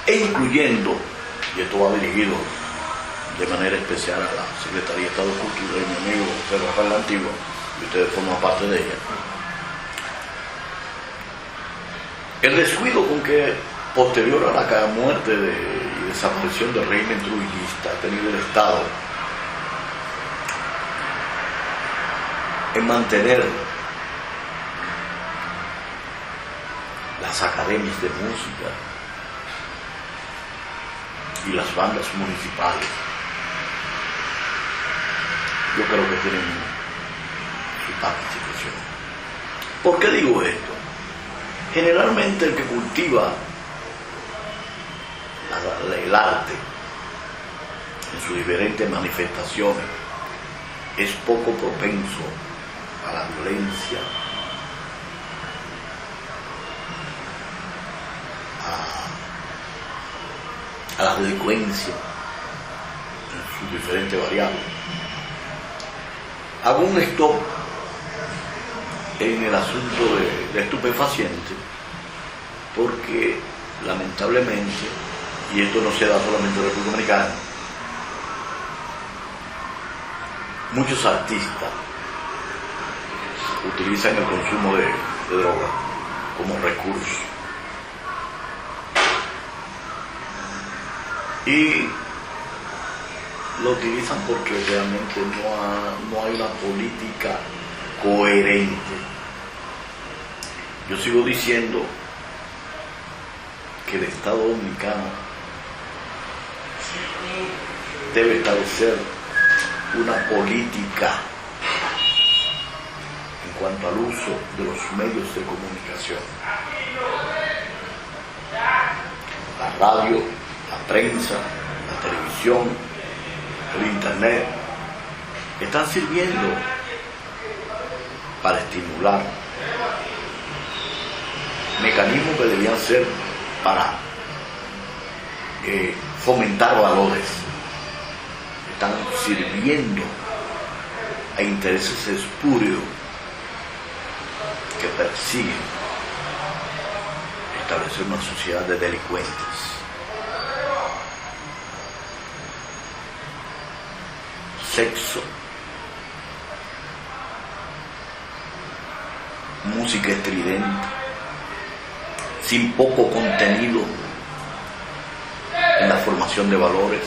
e incluyendo, y esto va dirigido de manera especial a la Secretaría de Estado de Cultura y mi amigo Pedro Rafael Antigua, y ustedes forman parte de ella, el descuido con que posterior a la muerte y desaparición del régimen trujillista ha tenido el Estado en mantener las academias de música y las bandas municipales. Yo creo que tienen su participación. ¿Por qué digo esto? Generalmente el que cultiva el arte en sus diferentes manifestaciones es poco propenso a la violencia, a la delincuencia en sus diferentes variables. Hago un stop en el asunto de estupefacientes, porque lamentablemente, y esto no se da solamente en la República Dominicana, muchos artistas utilizan el consumo de droga como recurso. Y lo utilizan porque realmente no hay una política coherente. Yo sigo diciendo que el Estado Dominicano debe establecer una política en cuanto al uso de los medios de comunicación. La radio, la prensa, la televisión, el internet, están sirviendo para estimular mecanismos que debían ser para fomentar valores. Están sirviendo a intereses espurios que persiguen establecer una sociedad de delincuentes. Sexo, música estridente, sin poco contenido en la formación de valores.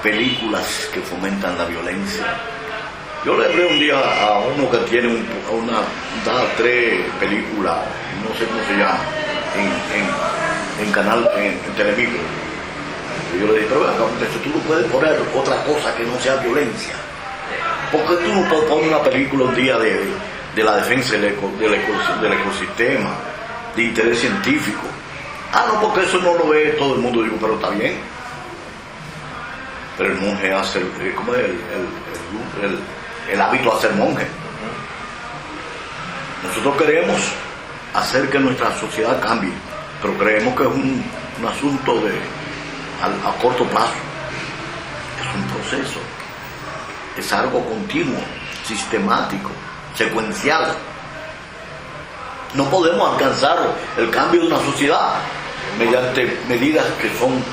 Películas que fomentan la violencia. Yo le hablé un día a uno que tiene da 3 películas, no sé cómo se llama, en Telemicro. Y yo le dije, pero acá, tú no puedes poner otra cosa que no sea violencia. ¿Por qué tú no pones una película un día de la defensa del ecosistema, de interés científico? Ah, no, porque eso no lo ve todo el mundo. Digo, pero está bien. Pero el monje hace, ¿cómo es? El hábito de ser monje. Nosotros queremos hacer que nuestra sociedad cambie, pero creemos que es un asunto a corto plazo. Es un proceso, es algo continuo, sistemático, secuencial. No podemos alcanzar el cambio de una sociedad mediante medidas que son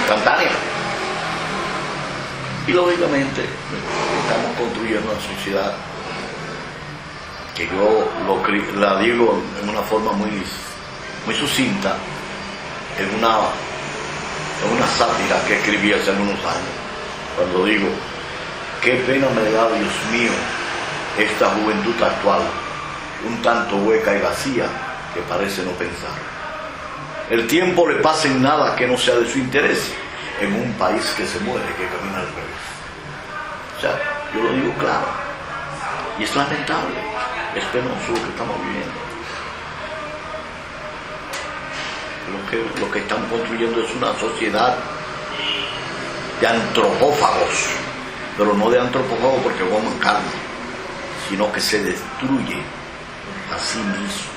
instantáneas. Y lógicamente estamos construyendo una sociedad que yo la digo en una forma muy sucinta, en una sátira que escribí hace algunos años, cuando digo, qué pena me da, Dios mío, esta juventud actual, un tanto hueca y vacía, que parece no pensar. El tiempo le pasa en nada que no sea de su interés, en un país que se muere, que camina al revés. O sea, yo lo digo claro, y es lamentable, es penoso lo que estamos viviendo. Lo que están construyendo es una sociedad de antropófagos, pero no de antropófagos porque coman carne, sino que se destruye a sí mismo.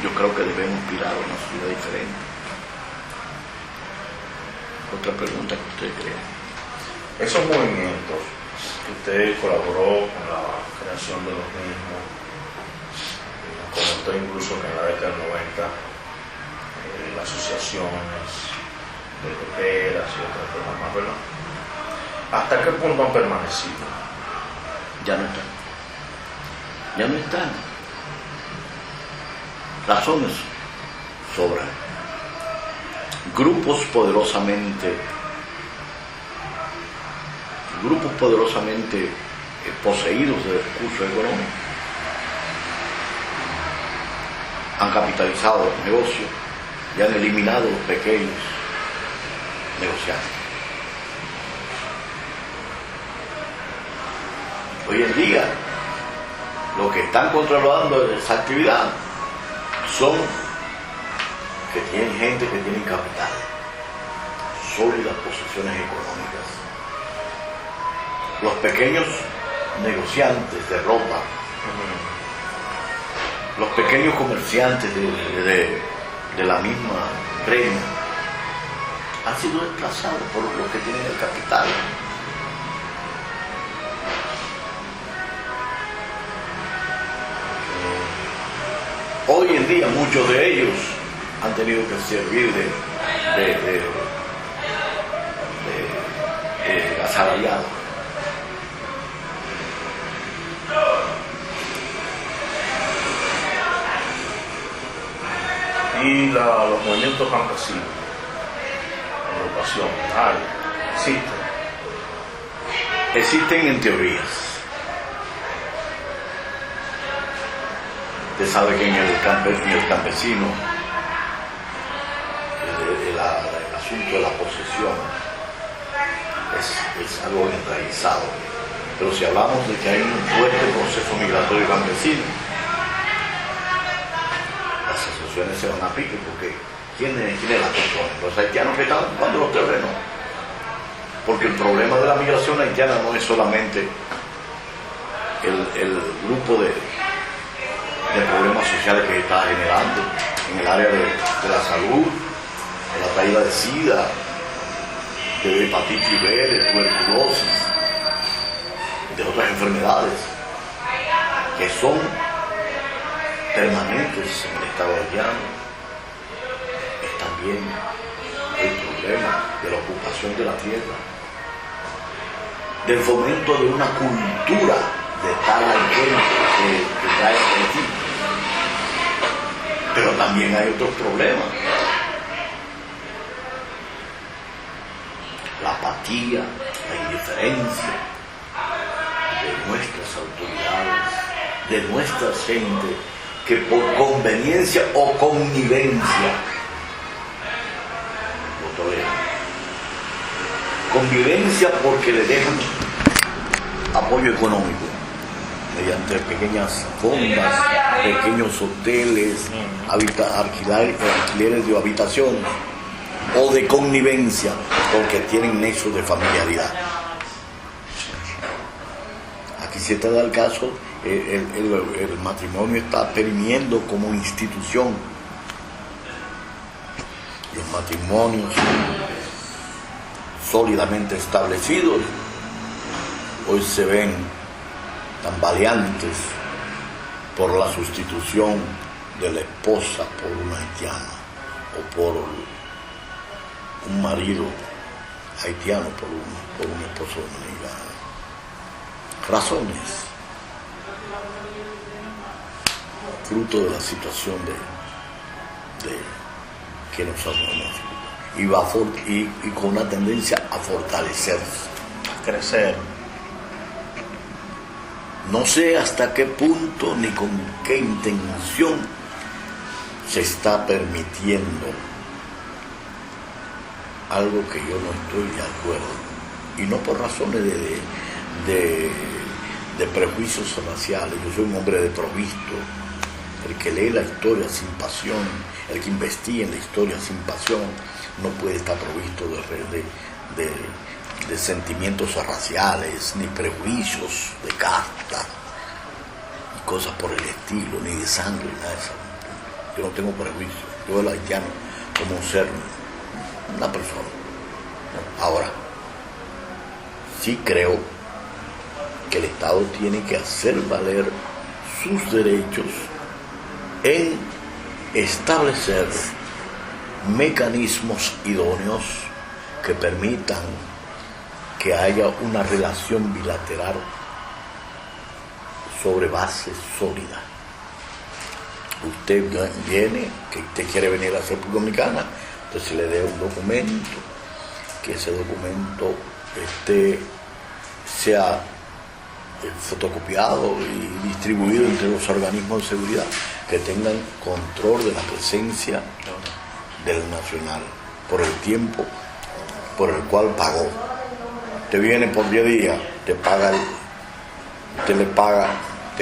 Yo creo que debemos aspirar a una sociedad diferente. Otra pregunta que usted cree. Esos movimientos que usted colaboró con la creación de los mismos, comentó incluso que en la década del 90 las asociaciones de peperas y otras cosas más, ¿verdad? ¿Hasta qué punto han permanecido? Ya no están. Ya no están. Razones sobran. Grupos poderosamente poseídos de recursos económicos han capitalizado el negocio y han eliminado los pequeños negociantes. Hoy en día, los que están controlando esa actividad son que tienen gente que tiene capital, sólidas posiciones económicas. Los pequeños negociantes de ropa, los pequeños comerciantes de la misma reina han sido desplazados por los que tienen el capital. Hoy en día muchos de ellos han tenido que servir de asalariados. Y los movimientos campesinos, agrupaciones, existen en teorías. Usted sabe que en el campesino el asunto de la posesión es algo enraizado. Pero si hablamos de que hay un fuerte proceso migratorio campesino, las asociaciones se van a pique porque ¿quiénes las controlan? Los haitianos que están ocupando los terrenos. Porque el problema de la migración haitiana no es solamente el grupo de problemas sociales que está generando en el área de la salud, de la caída de SIDA, de hepatitis B, de tuberculosis, de otras enfermedades que son permanentes en el estado haitiano. Es también el problema de la ocupación de la tierra, del fomento de una cultura de tal gente que trae el equipo. Pero también hay otros problemas. La apatía, la indiferencia de nuestras autoridades, de nuestra gente, que por conveniencia o connivencia lo toleran. Convivencia porque le dejan apoyo económico mediante pequeñas fondas, pequeños hoteles, alquileres de habitaciones, o de connivencia porque tienen nexo de familiaridad. Aquí se está dando el caso, el matrimonio está perimiendo como institución. Los matrimonios sólidamente establecidos hoy se ven tambaleantes por la sustitución de la esposa por una haitiana o por un marido haitiano por un esposo dominicano. Razones fruto de la situación de que nos hacemos y con una tendencia a fortalecerse, a crecer. No sé hasta qué punto ni con qué intención se está permitiendo algo que yo no estoy de acuerdo, y no por razones de prejuicios raciales. Yo soy un hombre desprovisto, el que lee la historia sin pasión, el que investiga en la historia sin pasión, no puede estar provisto de sentimientos raciales, ni prejuicios de casta, y cosas por el estilo, ni de sangre, ni nada de eso. Yo no tengo prejuicios. Yo veo al haitiano como un ser, una persona. Ahora, sí creo que el Estado tiene que hacer valer sus derechos en establecer mecanismos idóneos que permitan que haya una relación bilateral sobre base sólida. Usted viene, que usted quiere venir a la República Dominicana, entonces le dé un documento, que ese documento sea fotocopiado y distribuido entre los organismos de seguridad que tengan control de la presencia del nacional por el tiempo por el cual pagó. Usted viene por 10 días, te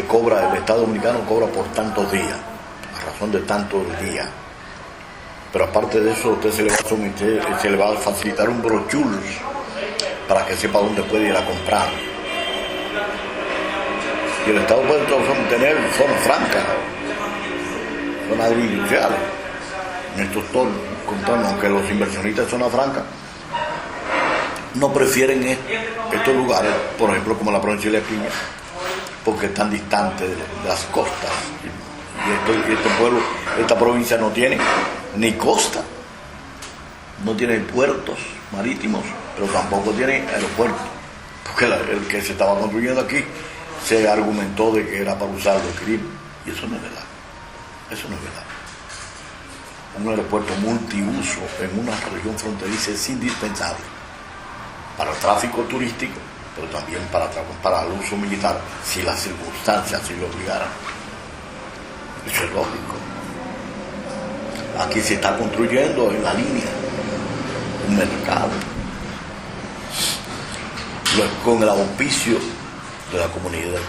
cobra, el Estado Dominicano cobra por tantos días, a razón de tantos días. Pero aparte de eso, usted se le va a facilitar un brochure para que sepa dónde puede ir a comprar. Y el Estado puede tener zonas francas, zonas industriales, en estos contornos, aunque los inversionistas de zona franca no prefieren estos lugares, por ejemplo como la provincia de La Piña, porque están distantes de las costas. Y este pueblo, esta provincia no tiene ni costa, no tiene puertos marítimos, pero tampoco tiene aeropuertos, porque el que se estaba construyendo aquí se argumentó de que era para usarlo el crimen, y eso no es verdad. Eso no es verdad. Un aeropuerto multiuso en una región fronteriza es indispensable para el tráfico turístico, pero también para el uso militar, si las circunstancias así lo obligaran. Eso es lógico. Aquí se está construyendo en la línea un mercado con el auspicio de la comunidad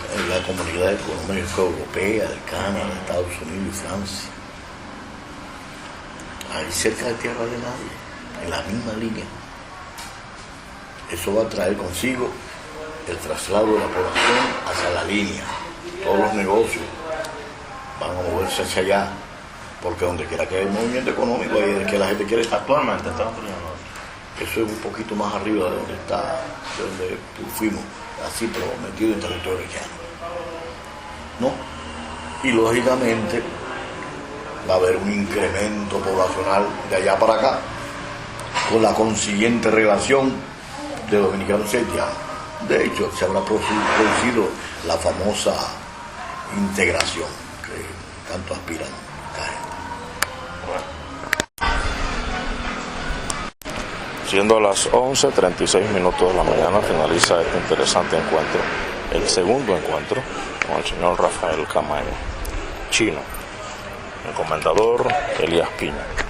económica europea, de Canadá, de Estados Unidos y Francia. Ahí cerca de tierra de nadie, en la misma línea. Eso va a traer consigo el traslado de la población hacia la línea. Todos los negocios van a moverse hacia allá, porque donde quiera que haya movimiento económico, ahí es que la gente quiere estar. Actualmente estamos teniendo eso es un poquito más arriba de donde fuimos, así, pero metido en territorio llano, ¿no? Y lógicamente va a haber un incremento poblacional de allá para acá, con la consiguiente relación de dominicanos y haitianos. De hecho, se habrá producido la famosa integración que tanto aspiran esta gente. Siendo las 11:36 minutos de la mañana, finaliza este interesante encuentro, el segundo encuentro con el señor Rafael Camaño, Chino, el comendador Elías Piña.